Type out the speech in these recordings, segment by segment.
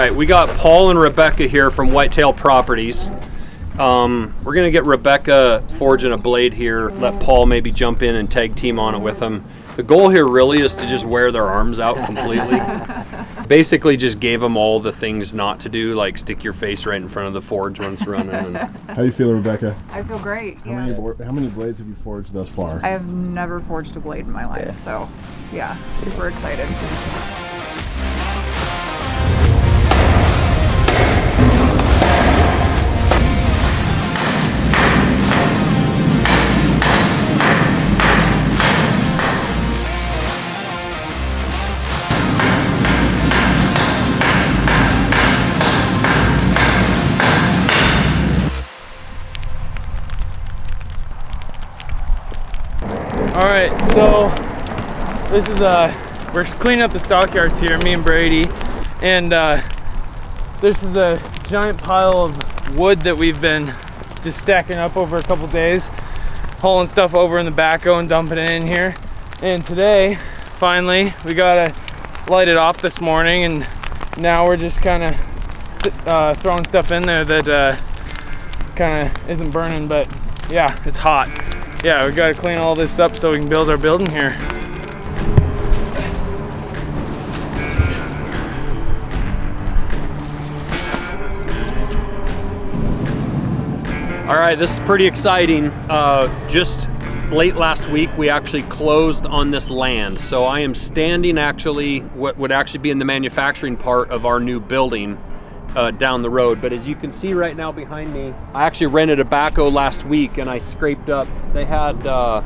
right, we got Paul and Rebecca here from Whitetail Properties. We're gonna get Rebecca forging a blade here, let Paul maybe jump in and tag team on it with him. The goal here really is to just wear their arms out completely. Basically just gave them all the things not to do, like stick your face right in front of the forge when it's running. And... How you feeling, Rebecca? I feel great. How many blades have you forged thus far? I have never forged a blade in my life, so yeah, super excited. All right, so this is we're cleaning up the stockyards here, me and Brady, and this is a giant pile of wood that we've been just stacking up over a couple days, hauling stuff over in the backhoe and dumping it in here. And today, finally, we got to light it off this morning, and now we're just kind of throwing stuff in there that kind of isn't burning, but yeah, it's hot. Yeah, we got to clean all this up so we can build our building here. All right, this is pretty exciting. Just late last week, we actually closed on this land. So I am standing actually, what would actually be in the manufacturing part of our new building down the road. But as you can see right now behind me, I actually rented a backhoe last week and I scraped up, they had a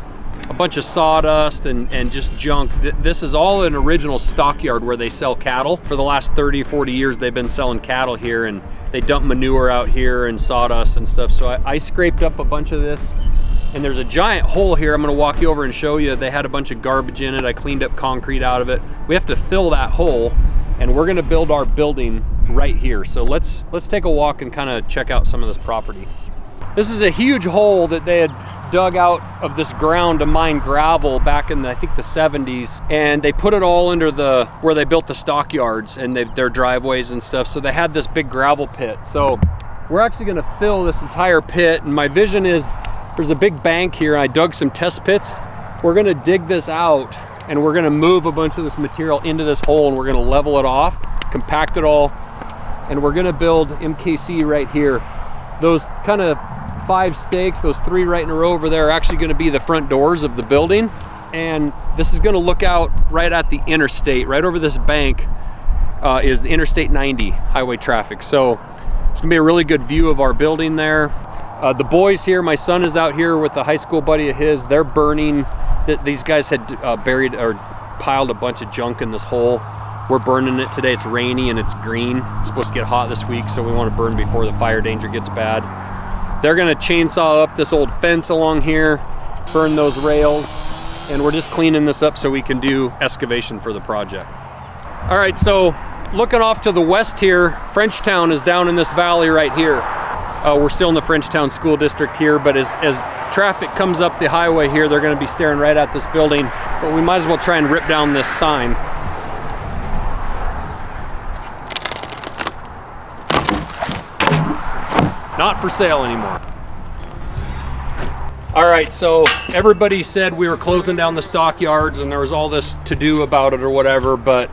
bunch of sawdust and just junk. This is all an original stockyard where they sell cattle. For the last 30, 40 years, they've been selling cattle here, and they dump manure out here and sawdust and stuff. So I scraped up a bunch of this, and there's a giant hole here. I'm gonna walk you over and show you. They had a bunch of garbage in it. I cleaned up concrete out of it. We have to fill that hole, and we're gonna build our building right here. So let's take a walk and kind of check out some of this property. This is a huge hole that they had dug out of this ground to mine gravel back in I think the 70s, and they put it all under where they built the stockyards and their driveways and stuff. So they had this big gravel pit. So we're actually going to fill this entire pit, and my vision is there's a big bank here. I dug some test pits. We're going to dig this out, and we're going to move a bunch of this material into this hole, and we're going to level it off, compact it all, and we're going to build MKC right here. Those kind of 5 stakes, those 3 right in a row over there, are actually going to be the front doors of the building. And this is going to look out right at the interstate. Right over this bank is the Interstate 90 highway traffic. So it's going to be a really good view of our building there. The boys here, my son is out here with a high school buddy of his. They're burning. These guys had buried or piled a bunch of junk in this hole. We're burning it today. It's rainy and it's green. It's supposed to get hot this week, so we want to burn before the fire danger gets bad. They're gonna chainsaw up this old fence along here, burn those rails, and we're just cleaning this up so we can do excavation for the project. All right, so looking off to the west here, Frenchtown is down in this valley right here. We're still in the Frenchtown School District here, but as traffic comes up the highway here, they're gonna be staring right at this building, but we might as well try and rip down this sign. Not for sale anymore. All right, so everybody said we were closing down the stockyards and there was all this to do about it or whatever, but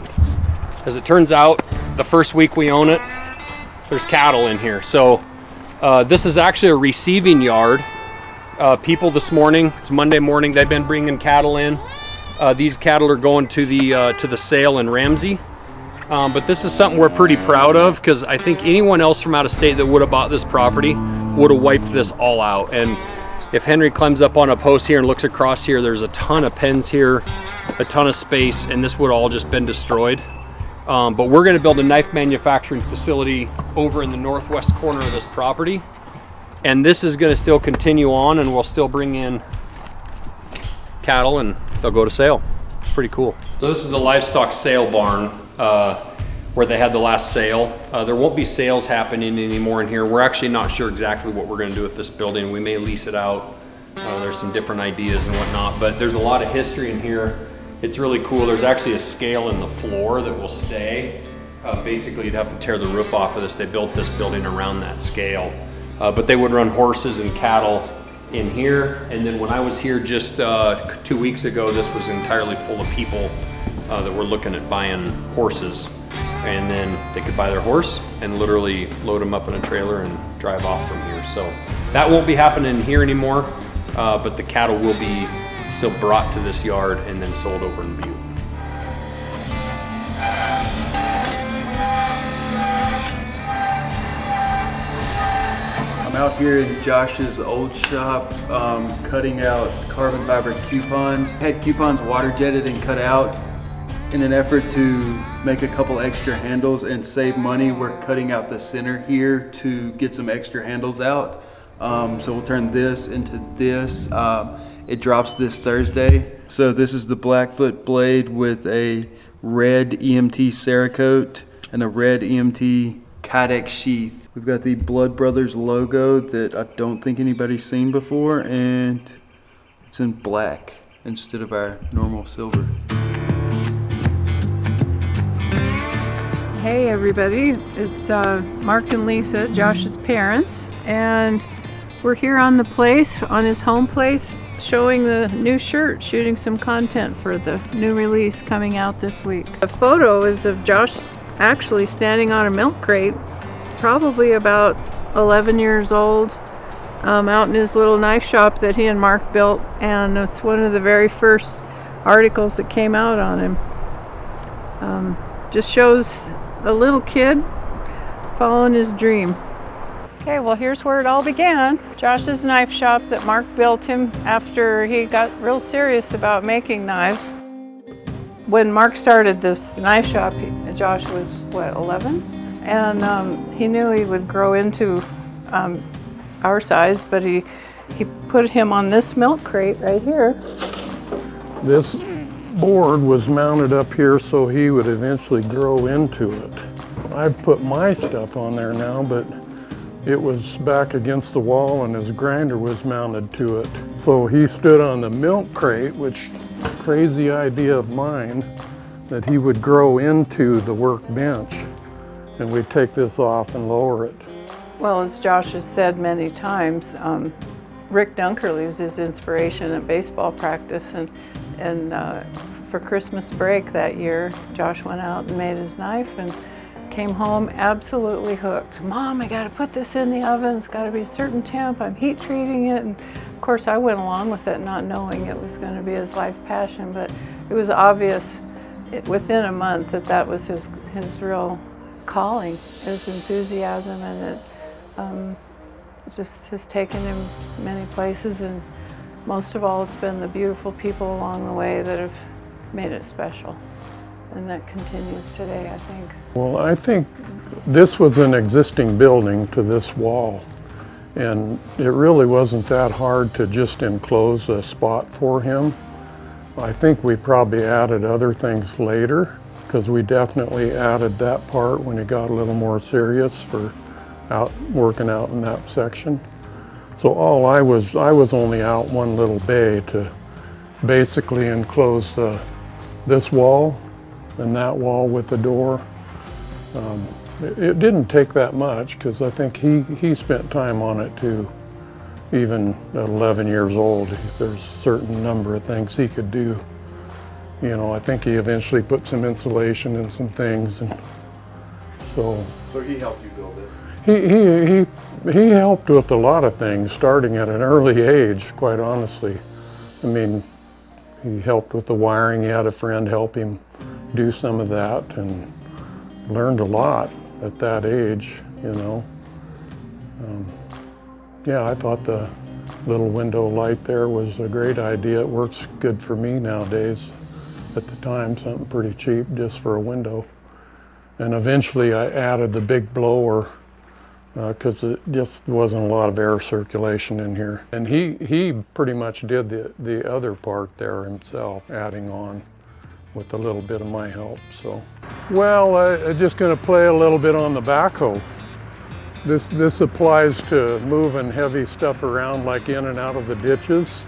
as it turns out, the first week we own it, there's cattle in here. So this is actually a receiving yard. People this morning, it's Monday morning, they've been bringing cattle in. These cattle are going to the sale in Ramsey. But this is something we're pretty proud of, because I think anyone else from out of state that would have bought this property would have wiped this all out. And if Henry climbs up on a post here and looks across here, there's a ton of pens here, a ton of space, and this would all just been destroyed. But we're going to build a knife manufacturing facility over in the northwest corner of this property. And this is going to still continue on, and we'll still bring in cattle and they'll go to sale. It's pretty cool. So this is the livestock sale barn. Where they had the last sale. There won't be sales happening anymore in here. We're actually not sure exactly what we're going to do with this building. We may lease it out. There's some different ideas and whatnot, but there's a lot of history in here. It's really cool. There's actually a scale in the floor that will stay. Basically, you'd have to tear the roof off of this. They built this building around that scale. But they would run horses and cattle in here. And then when I was here just 2 weeks ago, this was entirely full of people that were looking at buying horses. And then they could buy their horse and literally load them up in a trailer and drive off from here. So that won't be happening here anymore, but the cattle will be still brought to this yard and then sold over in Butte. I'm out here in Josh's old shop, cutting out carbon fiber coupons. Had coupons water jetted and cut out in an effort to make a couple extra handles and save money. We're cutting out the center here to get some extra handles out. So we'll turn this into this. It drops this Thursday. So this is the Blackfoot blade with a red EMT Cerakote and a red EMT Kydex sheath. We've got the Blood Brothers logo that I don't think anybody's seen before, and it's in black instead of our normal silver. Hey everybody, it's Mark and Lisa, Josh's parents, and we're here on the place, on his home place, showing the new shirt, shooting some content for the new release coming out this week. The photo is of Josh actually standing on a milk crate, probably about 11 years old, out in his little knife shop that he and Mark built, and it's one of the very first articles that came out on him. Just shows a little kid following his dream. Okay, well here's where it all began. Josh's knife shop that Mark built him after he got real serious about making knives. When Mark started this knife shop, Josh was, what, 11? And he knew he would grow into our size, but he put him on this milk crate right here. This board was mounted up here so he would eventually grow into it. I've put my stuff on there now, but it was back against the wall and his grinder was mounted to it. So he stood on the milk crate, which, crazy idea of mine, that he would grow into the workbench and we'd take this off and lower it. Well, as Josh has said many times, Rick Dunkerley was his inspiration at baseball practice, and for Christmas break that year, Josh went out and made his knife and came home absolutely hooked. Mom, I gotta put this in the oven, it's gotta be a certain temp, I'm heat treating it. And of course I went along with it not knowing it was gonna be his life passion, but it was obvious within a month that that was his real calling, his enthusiasm, and it just has taken him many places, and most of all it's been the beautiful people along the way that have made it special, and that continues today, I think. Well, I think this was an existing building to this wall, and it really wasn't that hard to just enclose a spot for him. I think we probably added other things later, because we definitely added that part when he got a little more serious for working out in that section. So I was only out one little bay to basically enclose this wall and that wall with the door. It didn't take that much, because I think he spent time on it too. Even at 11 years old, there's a certain number of things he could do. You know, I think he eventually put some insulation in some things, and so. So he helped you build this? He helped with a lot of things, starting at an early age, quite honestly. I mean, he helped with the wiring. He had a friend help him do some of that, and learned a lot at that age, you know. Yeah, I thought the little window light there was a great idea. It works good for me nowadays. At the time, something pretty cheap just for a window. And eventually I added the big blower because it just wasn't a lot of air circulation in here. And he pretty much did the other part there himself, adding on with a little bit of my help. So, well, I'm just going to play a little bit on the backhoe. This applies to moving heavy stuff around, like in and out of the ditches.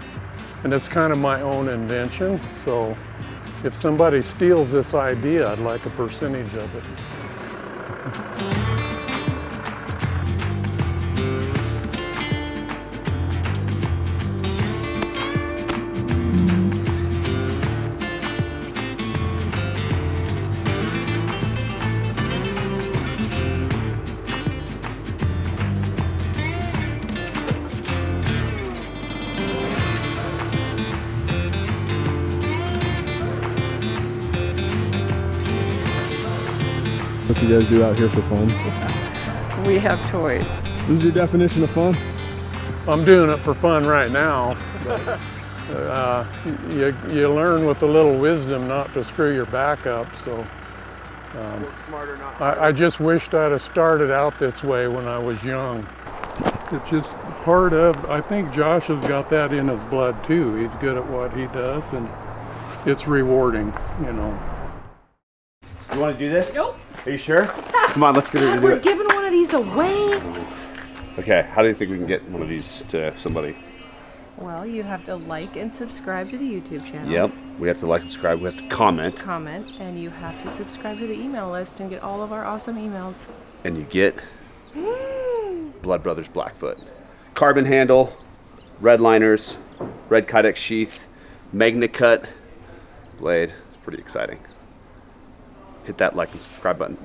And it's kind of my own invention. So if somebody steals this idea, I'd like a percentage of it. What you guys do out here for fun? We have toys. This is your definition of fun? I'm doing it for fun right now. You learn with a little wisdom not to screw your back up. So I just wished I'd have started out this way when I was young. It's just part of, I think Josh has got that in his blood too. He's good at what he does, and it's rewarding, you know. You want to do this? Nope. Are you sure? Come on, let's get her to do We're it. giving one of these away. Okay, how do you think we can get one of these to somebody? Well, you have to like and subscribe to the YouTube channel. Yep, we have to like and subscribe, we have to comment. Comment, and you have to subscribe to the email list and get all of our awesome emails. And you get Blood Brothers Blackfoot. Carbon handle, red liners, red kydex sheath, magna cut blade. It's pretty exciting. Hit that like and subscribe button.